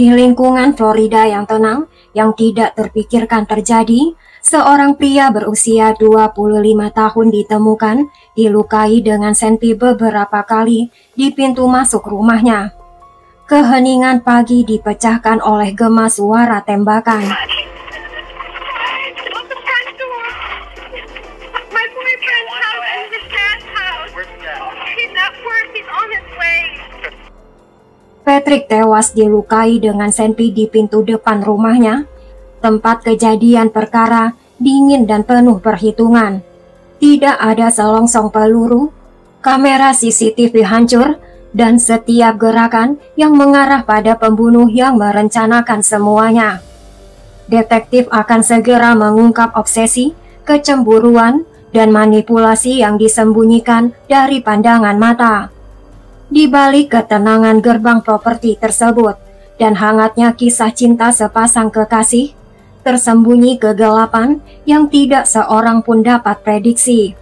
Di lingkungan Florida yang tenang, yang tidak terpikirkan terjadi, seorang pria berusia 25 tahun ditemukan dilukai dengan senpi beberapa kali di pintu masuk rumahnya. Keheningan pagi dipecahkan oleh gema suara tembakan. Patrick tewas dilukai dengan senpi di pintu depan rumahnya. Tempat kejadian perkara dingin dan penuh perhitungan. Tidak ada selongsong peluru, kamera CCTV hancur, dan setiap gerakan yang mengarah pada pembunuh yang merencanakan semuanya. Detektif akan segera mengungkap obsesi, kecemburuan, dan manipulasi yang disembunyikan dari pandangan mata. Di balik ketenangan gerbang properti tersebut dan hangatnya kisah cinta sepasang kekasih, tersembunyi kegelapan yang tidak seorang pun dapat prediksi.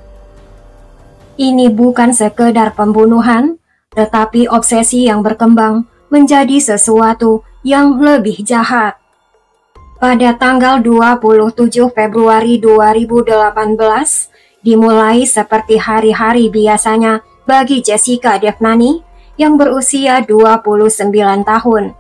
Ini bukan sekedar pembunuhan, tetapi obsesi yang berkembang menjadi sesuatu yang lebih jahat. Pada tanggal 27 Februari 2018, dimulai seperti hari-hari biasanya bagi Jessica Devnani yang berusia 29 tahun.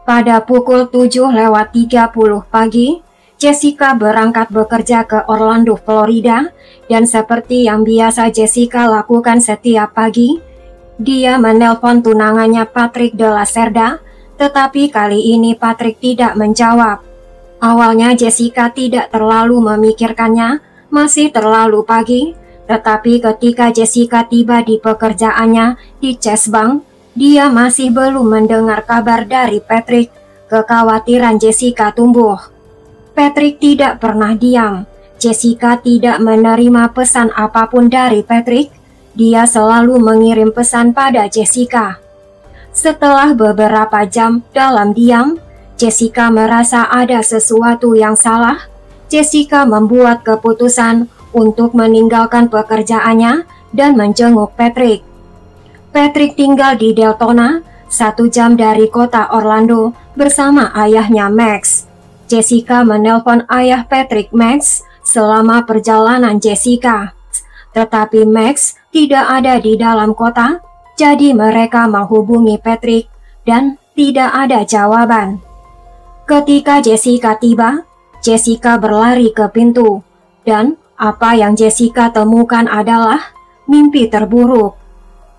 Pada pukul 7:30 pagi, Jessica berangkat bekerja ke Orlando, Florida, dan seperti yang biasa Jessica lakukan setiap pagi, dia menelpon tunangannya Patrick de la Cerda, tetapi kali ini Patrick tidak menjawab. Awalnya Jessica tidak terlalu memikirkannya, masih terlalu pagi, tetapi ketika Jessica tiba di pekerjaannya di Chase Bank, dia masih belum mendengar kabar dari Patrick. Kekhawatiran Jessica tumbuh. Patrick tidak pernah diam. Jessica tidak menerima pesan apapun dari Patrick. Dia selalu mengirim pesan pada Jessica. Setelah beberapa jam dalam diam, Jessica merasa ada sesuatu yang salah. Jessica membuat keputusan untuk meninggalkan pekerjaannya dan menjenguk Patrick. Patrick tinggal di Deltona, 1 jam dari kota Orlando, bersama ayahnya Max. Jessica menelpon ayah Patrick, Max, selama perjalanan Jessica. Tetapi Max tidak ada di dalam kota, jadi mereka menghubungi Patrick dan tidak ada jawaban. Ketika Jessica tiba, Jessica berlari ke pintu, dan apa yang Jessica temukan adalah mimpi terburuk.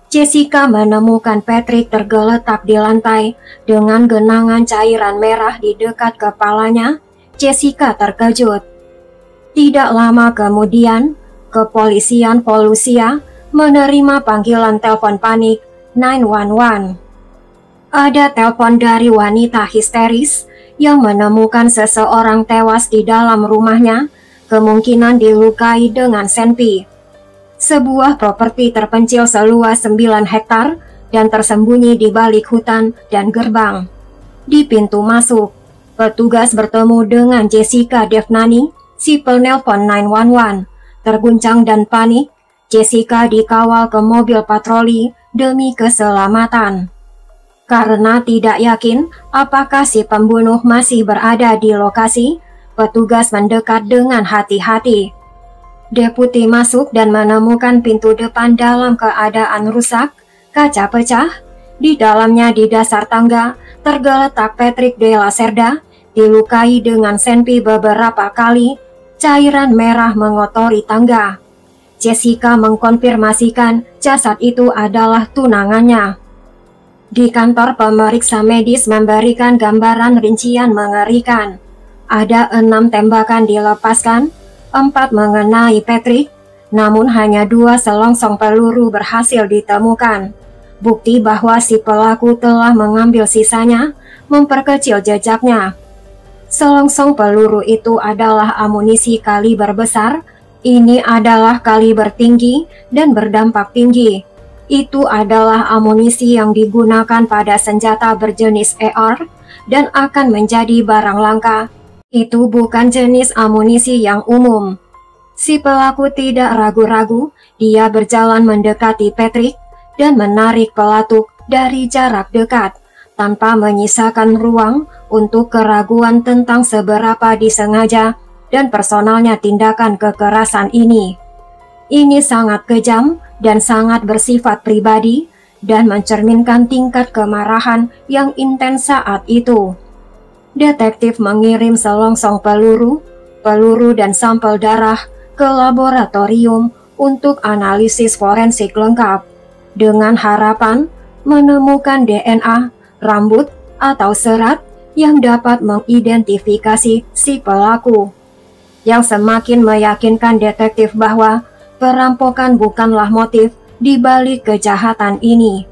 Jessica menemukan Patrick tergeletak di lantai dengan genangan cairan merah di dekat kepalanya. Jessica terkejut. Tidak lama kemudian, kepolisian Volusia menerima panggilan telepon panik 911. Ada telepon dari wanita histeris yang menemukan seseorang tewas di dalam rumahnya, kemungkinan dilukai dengan senpi. Sebuah properti terpencil seluas 9 hektar dan tersembunyi di balik hutan dan gerbang. Di pintu masuk, petugas bertemu dengan Jessica Devnani, si penelpon 911. Terguncang dan panik, Jessica dikawal ke mobil patroli demi keselamatan. Karena tidak yakin apakah si pembunuh masih berada di lokasi, petugas mendekat dengan hati-hati. Deputi masuk dan menemukan pintu depan dalam keadaan rusak, kaca pecah. Di dalamnya di dasar tangga tergeletak Patrick de la Cerda, dilukai dengan senpi beberapa kali. Cairan merah mengotori tangga. Jessica mengkonfirmasikan jasad itu adalah tunangannya. Di kantor pemeriksa medis memberikan gambaran rincian mengerikan. Ada 6 tembakan dilepaskan, 4 mengenai Patrick, namun hanya 2 selongsong peluru berhasil ditemukan. Bukti bahwa si pelaku telah mengambil sisanya, memperkecil jejaknya. Selongsong peluru itu adalah amunisi kaliber besar. Ini adalah kaliber tinggi dan berdampak tinggi. Itu adalah amunisi yang digunakan pada senjata berjenis AR dan akan menjadi barang langka. Itu bukan jenis amunisi yang umum. Si pelaku tidak ragu-ragu, dia berjalan mendekati Patrick dan menarik pelatuk dari jarak dekat. tanpa menyisakan ruang untuk keraguan tentang seberapa disengaja dan personalnya tindakan kekerasan ini. Ini sangat kejam dan sangat bersifat pribadi dan mencerminkan tingkat kemarahan yang intens saat itu. Detektif mengirim selongsong peluru dan sampel darah ke laboratorium untuk analisis forensik lengkap, dengan harapan menemukan DNA, rambut, atau serat yang dapat mengidentifikasi si pelaku. Yang semakin meyakinkan detektif bahwa perampokan bukanlah motif di balik kejahatan ini.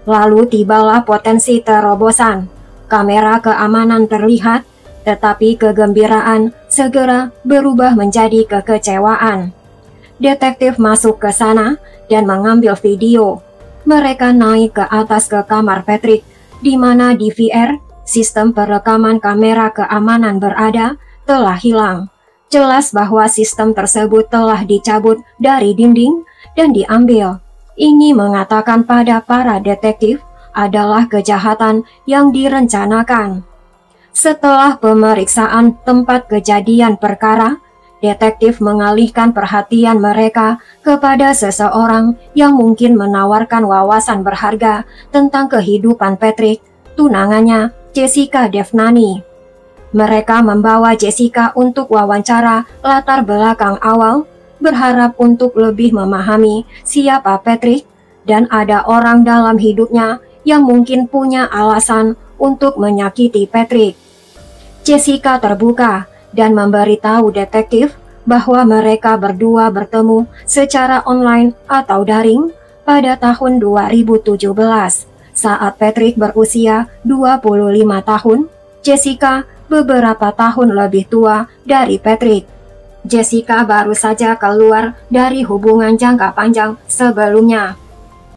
Lalu tibalah potensi terobosan. Kamera keamanan terlihat, tetapi kegembiraan segera berubah menjadi kekecewaan. Detektif masuk ke sana dan mengambil video. Mereka naik ke atas ke kamar Patrick, di mana DVR, sistem perekaman kamera keamanan berada, telah hilang. Jelas bahwa sistem tersebut telah dicabut dari dinding dan diambil. Ini mengatakan pada para detektif adalah kejahatan yang direncanakan. Setelah pemeriksaan tempat kejadian perkara, detektif mengalihkan perhatian mereka kepada seseorang yang mungkin menawarkan wawasan berharga tentang kehidupan Patrick, tunangannya Jessica Devnani. Mereka membawa Jessica untuk wawancara latar belakang awal, berharap untuk lebih memahami siapa Patrick, dan ada orang dalam hidupnya yang mungkin punya alasan untuk menyakiti Patrick. Jessica terbuka dan memberitahu detektif bahwa mereka berdua bertemu secara online atau daring pada tahun 2017 saat Patrick berusia 25 tahun, Jessica beberapa tahun lebih tua dari Patrick. Jessica baru saja keluar dari hubungan jangka panjang sebelumnya.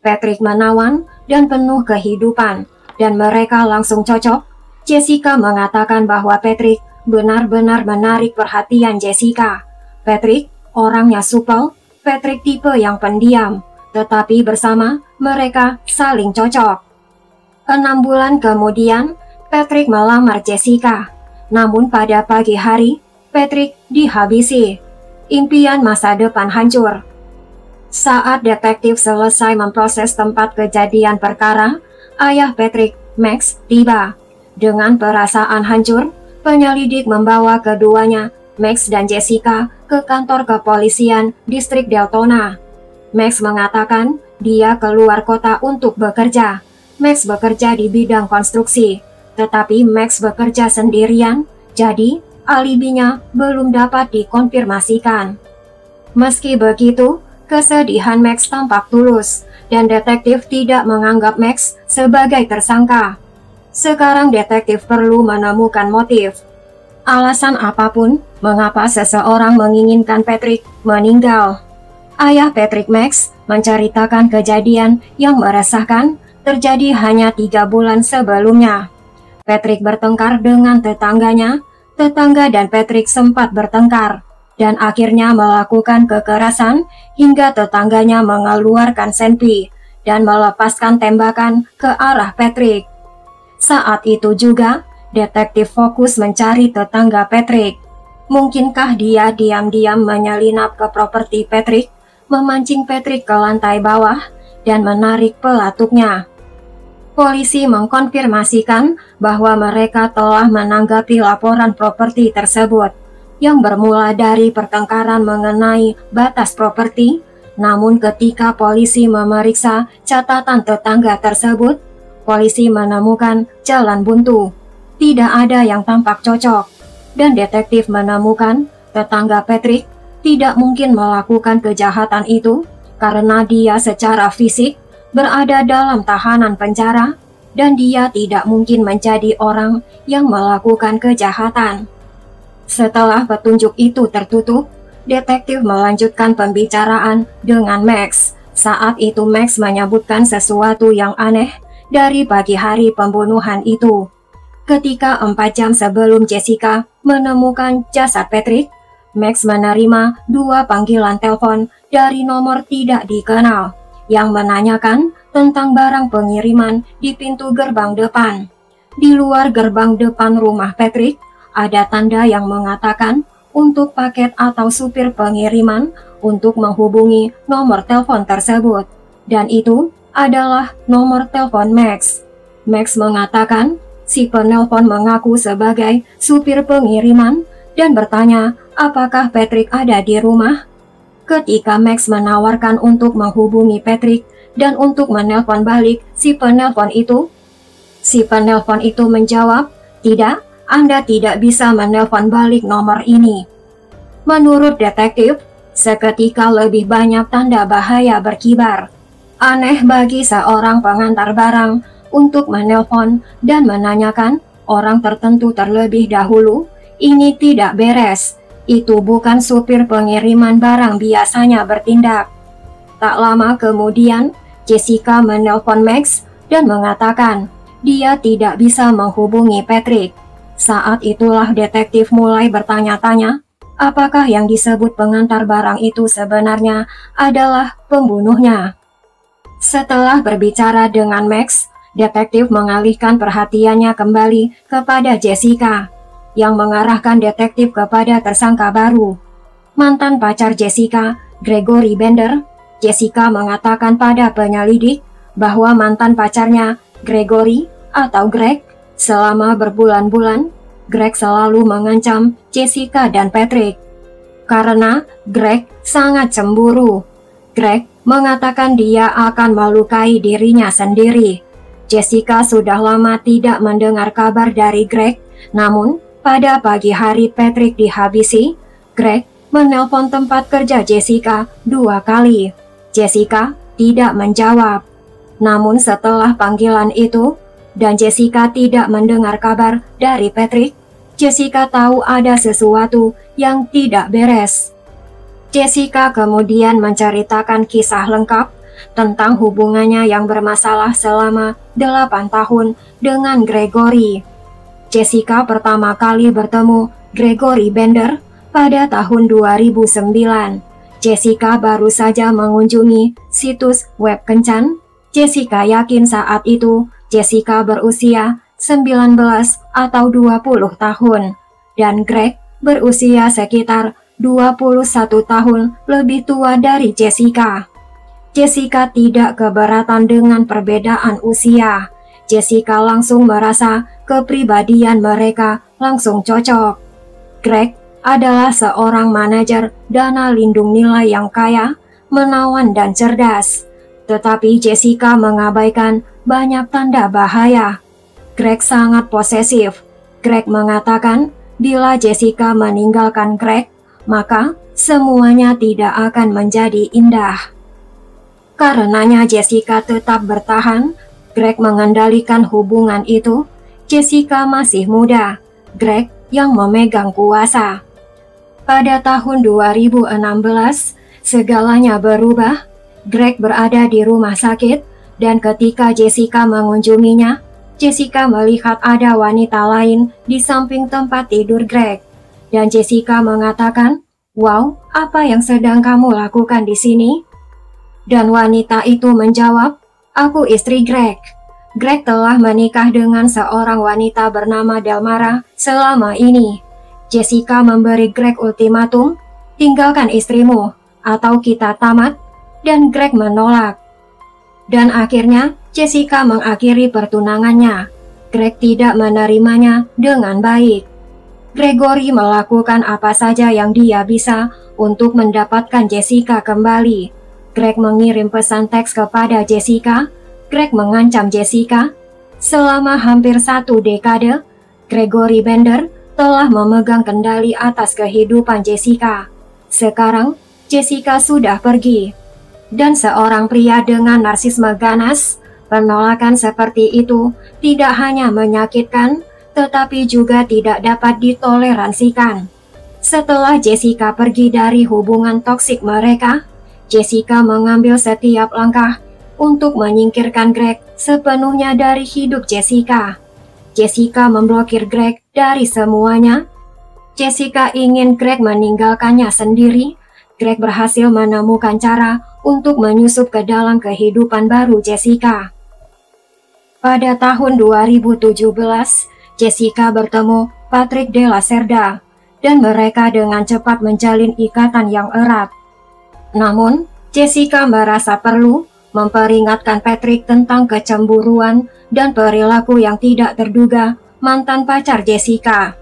Patrick menawan dan penuh kehidupan, dan mereka langsung cocok. Jessica mengatakan bahwa Patrick benar-benar menarik perhatian Jessica. Patrick orangnya supel, Patrick tipe yang pendiam, tetapi bersama mereka saling cocok. 6 bulan kemudian, Patrick melamar Jessica. Namun pada pagi hari, Patrick dihabisi. Impian masa depan hancur. Saat detektif selesai memproses tempat kejadian perkara, ayah Patrick, Max, tiba. Dengan perasaan hancur, penyelidik membawa keduanya, Max dan Jessica, ke kantor kepolisian distrik Deltona. Max mengatakan dia keluar kota untuk bekerja. Max bekerja di bidang konstruksi. Tetapi Max bekerja sendirian, jadi alibinya belum dapat dikonfirmasikan. Meski begitu, kesedihan Max tampak tulus, dan detektif tidak menganggap Max sebagai tersangka. Sekarang detektif perlu menemukan motif. Alasan apapun mengapa seseorang menginginkan Patrick meninggal. Ayah Patrick, Max, menceritakan kejadian yang meresahkan terjadi hanya 3 bulan sebelumnya. Patrick bertengkar dengan tetangganya, tetangga dan Patrick sempat bertengkar, dan akhirnya melakukan kekerasan hingga tetangganya mengeluarkan senpi dan melepaskan tembakan ke arah Patrick. Saat itu juga, detektif fokus mencari tetangga Patrick. Mungkinkah dia diam-diam menyelinap ke properti Patrick, memancing Patrick ke lantai bawah, dan menarik pelatuknya. Polisi mengkonfirmasikan bahwa mereka telah menanggapi laporan properti tersebut, yang bermula dari pertengkaran mengenai batas properti. Namun ketika polisi memeriksa catatan tetangga tersebut, polisi menemukan jalan buntu. Tidak ada yang tampak cocok, dan detektif menemukan tetangga Patrick tidak mungkin melakukan kejahatan itu karena dia secara fisik berada dalam tahanan penjara, dan dia tidak mungkin menjadi orang yang melakukan kejahatan. Setelah petunjuk itu tertutup, detektif melanjutkan pembicaraan dengan Max. Saat itu Max menyebutkan sesuatu yang aneh dari pagi hari pembunuhan itu. Ketika 4 jam sebelum Jessica menemukan jasad Patrick, Max menerima 2 panggilan telepon dari nomor tidak dikenal yang menanyakan tentang barang pengiriman di pintu gerbang depan. Di luar gerbang depan rumah Patrick, ada tanda yang mengatakan untuk paket atau supir pengiriman untuk menghubungi nomor telepon tersebut. Dan itu adalah nomor telepon Max. Max mengatakan si penelpon mengaku sebagai supir pengiriman dan bertanya apakah Patrick ada di rumah. Ketika Max menawarkan untuk menghubungi Patrick dan untuk menelpon balik si penelpon itu menjawab, "Tidak, Anda tidak bisa menelpon balik nomor ini." Menurut detektif, seketika lebih banyak tanda bahaya berkibar. Aneh bagi seorang pengantar barang untuk menelpon dan menanyakan orang tertentu terlebih dahulu. Ini tidak beres. Itu bukan supir pengiriman barang biasanya bertindak. Tak lama kemudian, Jessica menelpon Max dan mengatakan dia tidak bisa menghubungi Patrick. Saat itulah detektif mulai bertanya-tanya, apakah yang disebut pengantar barang itu sebenarnya adalah pembunuhnya. Setelah berbicara dengan Max, detektif mengalihkan perhatiannya kembali kepada Jessica, yang mengarahkan detektif kepada tersangka baru. Mantan pacar Jessica, Gregory Bender. Jessica mengatakan pada penyelidik bahwa mantan pacarnya, Gregory atau Greg, selama berbulan-bulan, Greg selalu mengancam Jessica dan Patrick. Karena Greg sangat cemburu. Greg mengatakan dia akan melukai dirinya sendiri. Jessica sudah lama tidak mendengar kabar dari Greg, namun pada pagi hari Patrick dihabisi, Greg menelpon tempat kerja Jessica 2 kali. Jessica tidak menjawab. Namun setelah panggilan itu, dan Jessica tidak mendengar kabar dari Patrick, Jessica tahu ada sesuatu yang tidak beres. Jessica kemudian menceritakan kisah lengkap tentang hubungannya yang bermasalah selama 8 tahun dengan Gregory. Jessica pertama kali bertemu Gregory Bender pada tahun 2009. Jessica baru saja mengunjungi situs web kencan. Jessica yakin saat itu Jessica berusia 19 atau 20 tahun dan Greg berusia sekitar 21 tahun lebih tua dari Jessica. Jessica tidak keberatan dengan perbedaan usia. Jessica langsung merasa kepribadian mereka langsung cocok. Greg adalah seorang manajer dana lindung nilai yang kaya, menawan dan cerdas. Tetapi Jessica mengabaikan banyak tanda bahaya. Greg sangat posesif. Greg mengatakan bila Jessica meninggalkan Greg, maka semuanya tidak akan menjadi indah. Karenanya Jessica tetap bertahan. Greg mengendalikan hubungan itu. Jessica masih muda. Greg yang memegang kuasa. Pada tahun 2016, segalanya berubah. Greg berada di rumah sakit dan ketika Jessica mengunjunginya, Jessica melihat ada wanita lain di samping tempat tidur Greg. Dan Jessica mengatakan, "Wow, apa yang sedang kamu lakukan di sini?" Dan wanita itu menjawab, "Aku istri Greg. Greg telah menikah dengan seorang wanita bernama Delmara selama ini. Jessica memberi Greg ultimatum, tinggalkan istrimu atau kita tamat, dan Greg menolak. Dan akhirnya Jessica mengakhiri pertunangannya. Greg tidak menerimanya dengan baik. Gregory melakukan apa saja yang dia bisa untuk mendapatkan Jessica kembali. Greg mengirim pesan teks kepada Jessica. Greg mengancam Jessica. Selama hampir 1 dekade, Gregory Bender telah memegang kendali atas kehidupan Jessica. Sekarang, Jessica sudah pergi. Dan seorang pria dengan narsisme ganas, penolakan seperti itu tidak hanya menyakitkan, tetapi juga tidak dapat ditoleransikan. Setelah Jessica pergi dari hubungan toksik mereka, Jessica mengambil setiap langkah untuk menyingkirkan Greg sepenuhnya dari hidup Jessica. Jessica memblokir Greg dari semuanya. Jessica ingin Greg meninggalkannya sendiri. Greg berhasil menemukan cara untuk menyusup ke dalam kehidupan baru Jessica. Pada tahun 2017, Jessica bertemu Patrick de la Cerda, dan mereka dengan cepat menjalin ikatan yang erat. Namun, Jessica merasa perlu memperingatkan Patrick tentang kecemburuan dan perilaku yang tidak terduga mantan pacar Jessica.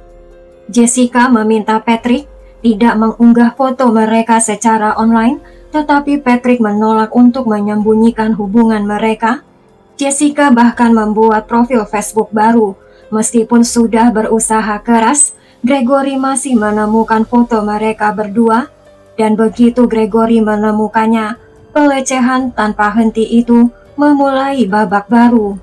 Jessica meminta Patrick tidak mengunggah foto mereka secara online, tetapi Patrick menolak untuk menyembunyikan hubungan mereka. Jessica bahkan membuat profil Facebook baru. Meskipun sudah berusaha keras, Gregory masih menemukan foto mereka berdua, dan begitu Gregory menemukannya, pelecehan tanpa henti itu memulai babak baru.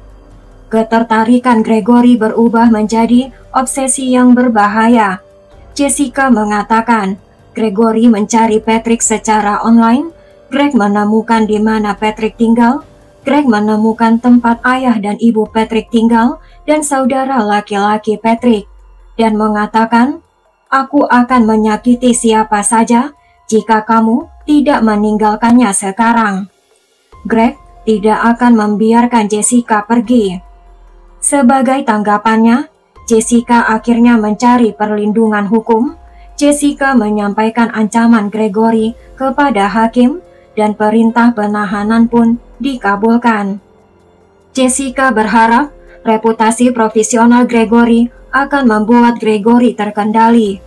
Ketertarikan Gregory berubah menjadi obsesi yang berbahaya. Jessica mengatakan, Gregory mencari Patrick secara online. Greg menemukan di mana Patrick tinggal. Greg menemukan tempat ayah dan ibu Patrick tinggal dan saudara laki-laki Patrick, dan mengatakan, "Aku akan menyakiti siapa saja jika kamu tidak meninggalkannya sekarang." Greg tidak akan membiarkan Jessica pergi. Sebagai tanggapannya, Jessica akhirnya mencari perlindungan hukum. Jessica menyampaikan ancaman Gregory kepada hakim, dan perintah penahanan pun dikabulkan. Jessica berharap reputasi profesional Gregory akan membuat Gregory terkendali.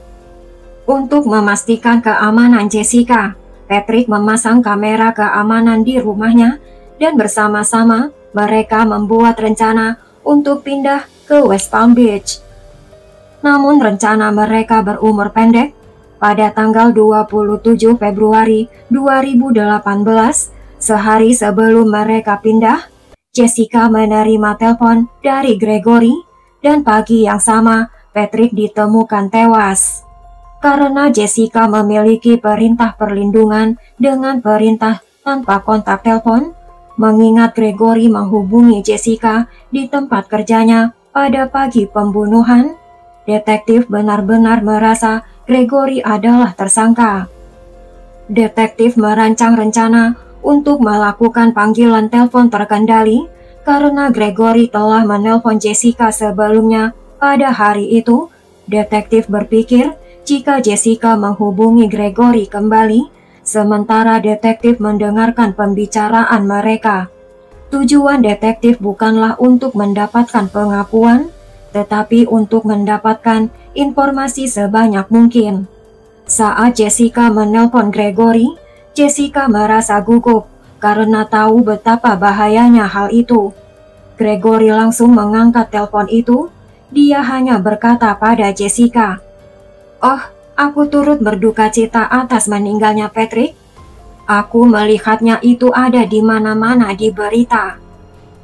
Untuk memastikan keamanan Jessica, Patrick memasang kamera keamanan di rumahnya, dan bersama-sama mereka membuat rencana untuk pindah ke West Palm Beach. Namun rencana mereka berumur pendek. Pada tanggal 27 Februari 2018, sehari sebelum mereka pindah, Jessica menerima telepon dari Gregory, dan pagi yang sama Patrick ditemukan tewas. Karena Jessica memiliki perintah perlindungan dengan perintah tanpa kontak telepon, mengingat Gregory menghubungi Jessica di tempat kerjanya pada pagi pembunuhan, detektif benar-benar merasa Gregory adalah tersangka. Detektif merancang rencana untuk melakukan panggilan telepon terkendali karena Gregory telah menelpon Jessica sebelumnya pada hari itu. Detektif berpikir jika Jessica menghubungi Gregory kembali, sementara detektif mendengarkan pembicaraan mereka. Tujuan detektif bukanlah untuk mendapatkan pengakuan, tetapi untuk mendapatkan informasi sebanyak mungkin. Saat Jessica menelpon Gregory, Jessica merasa gugup karena tahu betapa bahayanya hal itu. Gregory langsung mengangkat telepon itu. Dia hanya berkata pada Jessica, "Oh, aku turut berduka cita atas meninggalnya Patrick. Aku melihatnya itu ada di mana-mana di berita."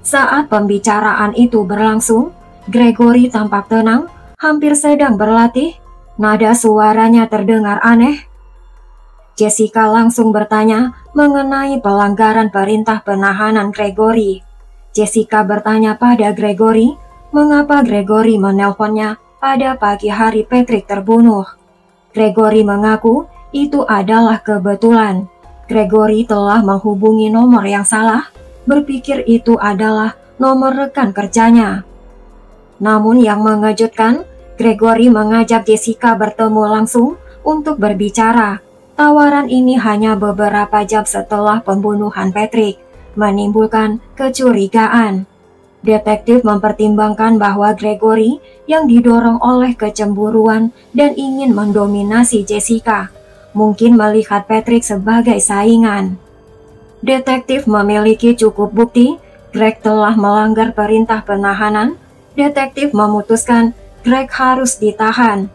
Saat pembicaraan itu berlangsung, Gregory tampak tenang, hampir sedang berlatih. Nada suaranya terdengar aneh. Jessica langsung bertanya mengenai pelanggaran perintah penahanan Gregory. Jessica bertanya pada Gregory, mengapa Gregory menelponnya pada pagi hari Patrick terbunuh. Gregory mengaku itu adalah kebetulan. Gregory telah menghubungi nomor yang salah, berpikir itu adalah nomor rekan kerjanya. Namun yang mengejutkan, Gregory mengajak Jessica bertemu langsung untuk berbicara. Tawaran ini hanya beberapa jam setelah pembunuhan Patrick, menimbulkan kecurigaan. Detektif mempertimbangkan bahwa Gregory yang didorong oleh kecemburuan dan ingin mendominasi Jessica, mungkin melihat Patrick sebagai saingan. Detektif memiliki cukup bukti Greg telah melanggar perintah penahanan. Detektif memutuskan Greg harus ditahan.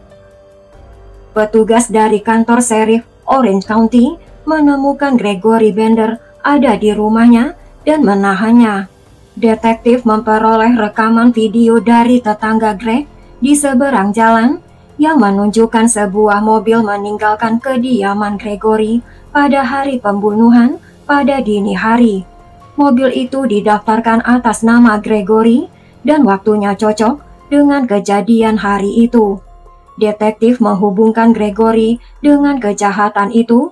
Petugas dari kantor Sheriff Orange County menemukan Gregory Bender ada di rumahnya dan menahannya. Detektif memperoleh rekaman video dari tetangga Greg di seberang jalan yang menunjukkan sebuah mobil meninggalkan kediaman Gregory pada hari pembunuhan pada dini hari. Mobil itu didaftarkan atas nama Gregory dan waktunya cocok dengan kejadian hari itu. Detektif menghubungkan Gregory dengan kejahatan itu.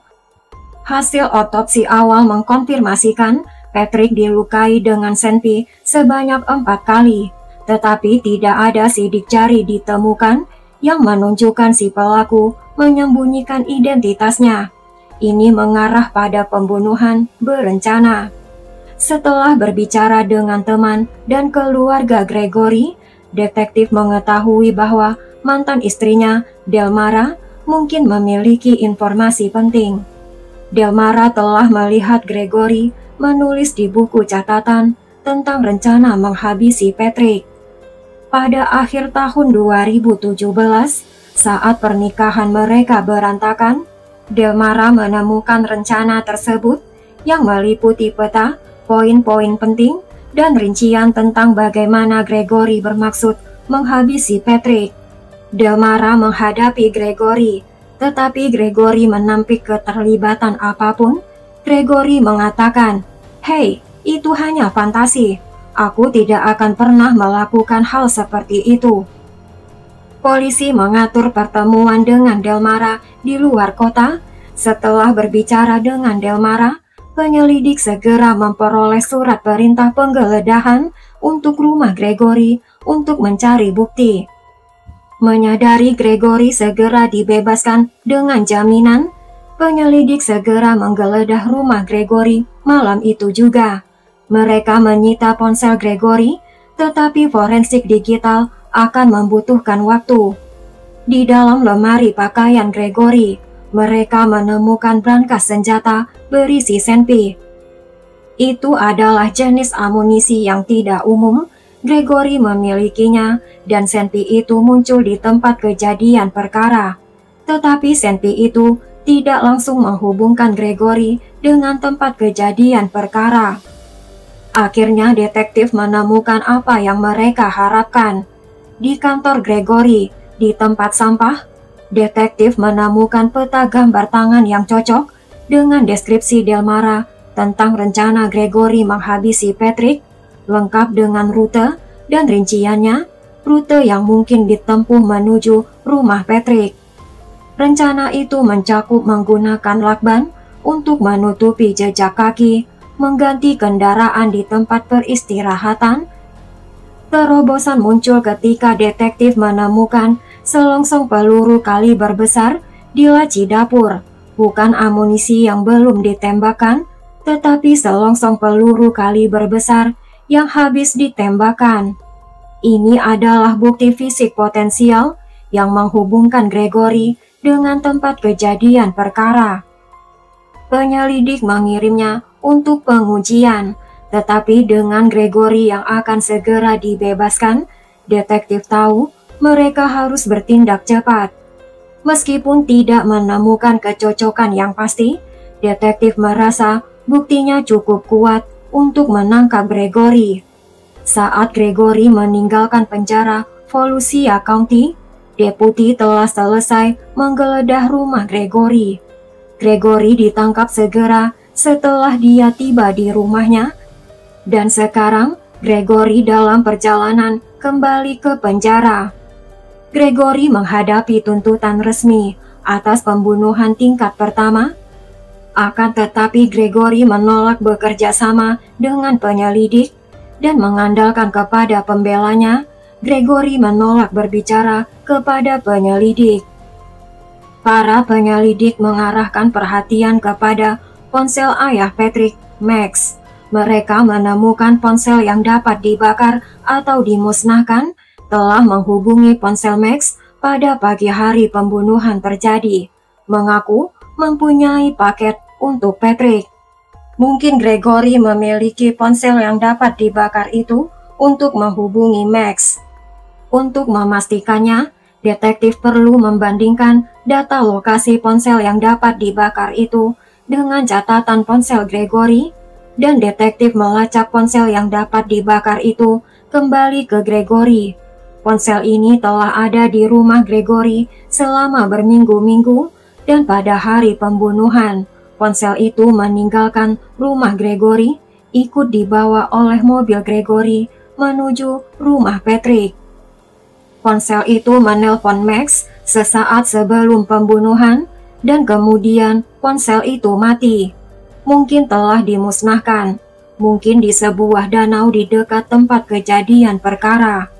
Hasil otopsi awal mengkonfirmasikan Patrick dilukai dengan senpi sebanyak 4 kali, tetapi tidak ada sidik jari ditemukan yang menunjukkan si pelaku menyembunyikan identitasnya. Ini mengarah pada pembunuhan berencana. Setelah berbicara dengan teman dan keluarga Gregory, detektif mengetahui bahwa mantan istrinya, Delmara, mungkin memiliki informasi penting. Delmara telah melihat Gregory menulis di buku catatan tentang rencana menghabisi Patrick. Pada akhir tahun 2017, saat pernikahan mereka berantakan, Delmara menemukan rencana tersebut yang meliputi peta, poin-poin penting, dan rincian tentang bagaimana Gregory bermaksud menghabisi Patrick. Delmara menghadapi Gregory, tetapi Gregory menampik keterlibatan apapun. Gregory mengatakan, "Hei, itu hanya fantasi. Aku tidak akan pernah melakukan hal seperti itu." Polisi mengatur pertemuan dengan Delmara di luar kota. Setelah berbicara dengan Delmara, penyelidik segera memperoleh surat perintah penggeledahan untuk rumah Gregory untuk mencari bukti. Menyadari Gregory segera dibebaskan dengan jaminan, penyelidik segera menggeledah rumah Gregory malam itu juga. Mereka menyita ponsel Gregory, tetapi forensik digital akan membutuhkan waktu. Di dalam lemari pakaian Gregory, mereka menemukan brankas senjata berisi senpi. Itu adalah jenis amunisi yang tidak umum. Gregory memilikinya, dan senpi itu muncul di tempat kejadian perkara. Tetapi senpi itu tidak langsung menghubungkan Gregory dengan tempat kejadian perkara. Akhirnya detektif menemukan apa yang mereka harapkan. Di kantor Gregory, di tempat sampah, detektif menemukan peta gambar tangan yang cocok dengan deskripsi Delmara tentang rencana Gregory menghabisi Patrick, lengkap dengan rute dan rinciannya, rute yang mungkin ditempuh menuju rumah Patrick. Rencana itu mencakup menggunakan lakban untuk menutupi jejak kaki, mengganti kendaraan di tempat peristirahatan. Terobosan muncul ketika detektif menemukan selongsong peluru kaliber besar di laci dapur, bukan amunisi yang belum ditembakkan, tetapi selongsong peluru kaliber besar yang habis ditembakkan. Ini adalah bukti fisik potensial yang menghubungkan Gregory dengan tempat kejadian perkara. Penyelidik mengirimnya untuk pengujian, tetapi dengan Gregory yang akan segera dibebaskan, detektif tahu mereka harus bertindak cepat. Meskipun tidak menemukan kecocokan yang pasti, detektif merasa buktinya cukup kuat untuk menangkap Gregory. Saat Gregory meninggalkan penjara Volusia County, deputi telah selesai menggeledah rumah Gregory. Gregory ditangkap segera setelah dia tiba di rumahnya, dan sekarang Gregory dalam perjalanan kembali ke penjara. Gregory menghadapi tuntutan resmi atas pembunuhan tingkat pertama. Akan tetapi Gregory menolak bekerja sama dengan penyelidik dan mengandalkan kepada pembelanya. Gregory menolak berbicara kepada penyelidik. Para penyelidik mengarahkan perhatian kepada ponsel ayah Patrick, Max. Mereka menemukan ponsel yang dapat dibakar atau dimusnahkan, telah menghubungi ponsel Max pada pagi hari pembunuhan terjadi, mengaku mempunyai paket untuk Patrick. Mungkin Gregory memiliki ponsel yang dapat dibakar itu untuk menghubungi Max. Untuk memastikannya, detektif perlu membandingkan data lokasi ponsel yang dapat dibakar itu dengan catatan ponsel Gregory, dan detektif melacak ponsel yang dapat dibakar itu kembali ke Gregory. Ponsel ini telah ada di rumah Gregory selama berminggu-minggu, dan pada hari pembunuhan, ponsel itu meninggalkan rumah Gregory, ikut dibawa oleh mobil Gregory menuju rumah Patrick. Ponsel itu menelpon Max sesaat sebelum pembunuhan, dan kemudian ponsel itu mati. Mungkin telah dimusnahkan. mungkin di sebuah danau di dekat tempat kejadian perkara.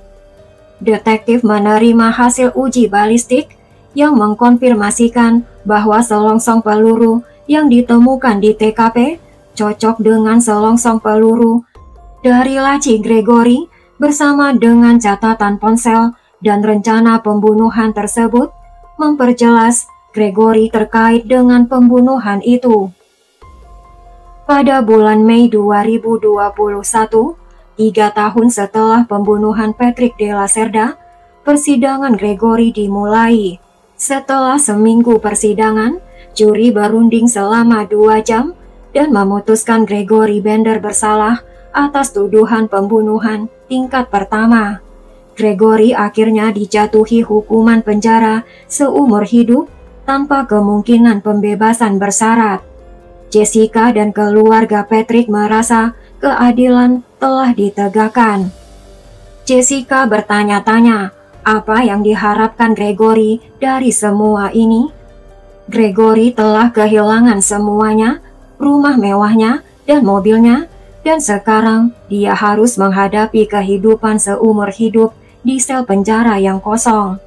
Detektif menerima hasil uji balistik yang mengkonfirmasikan bahwa selongsong peluru yang ditemukan di TKP cocok dengan selongsong peluru dari laci Gregory bersama dengan catatan ponsel dan rencana pembunuhan tersebut memperjelas Gregory terkait dengan pembunuhan itu. Pada bulan Mei 2021, 3 tahun setelah pembunuhan Patrick de la Cerda, persidangan Gregory dimulai. Setelah seminggu persidangan, juri berunding selama 2 jam dan memutuskan Gregory Bender bersalah atas tuduhan pembunuhan tingkat pertama. Gregory akhirnya dijatuhi hukuman penjara seumur hidup tanpa kemungkinan pembebasan bersyarat. Jessica dan keluarga Patrick merasa keadilan telah ditegakkan. Jessica bertanya-tanya, apa yang diharapkan Gregory dari semua ini? Gregory telah kehilangan semuanya, rumah mewahnya dan mobilnya, dan sekarang dia harus menghadapi kehidupan seumur hidup di sel penjara yang kosong.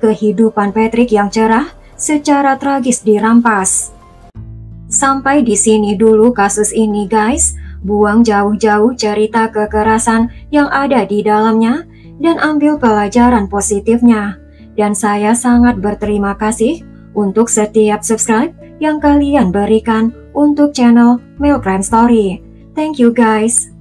Kehidupan Patrick yang cerah secara tragis dirampas. Sampai di sini dulu kasus ini guys, buang jauh-jauh cerita kekerasan yang ada di dalamnya dan ambil pelajaran positifnya. Dan saya sangat berterima kasih untuk setiap subscribe yang kalian berikan untuk channel Mel Crime Story. Thank you guys.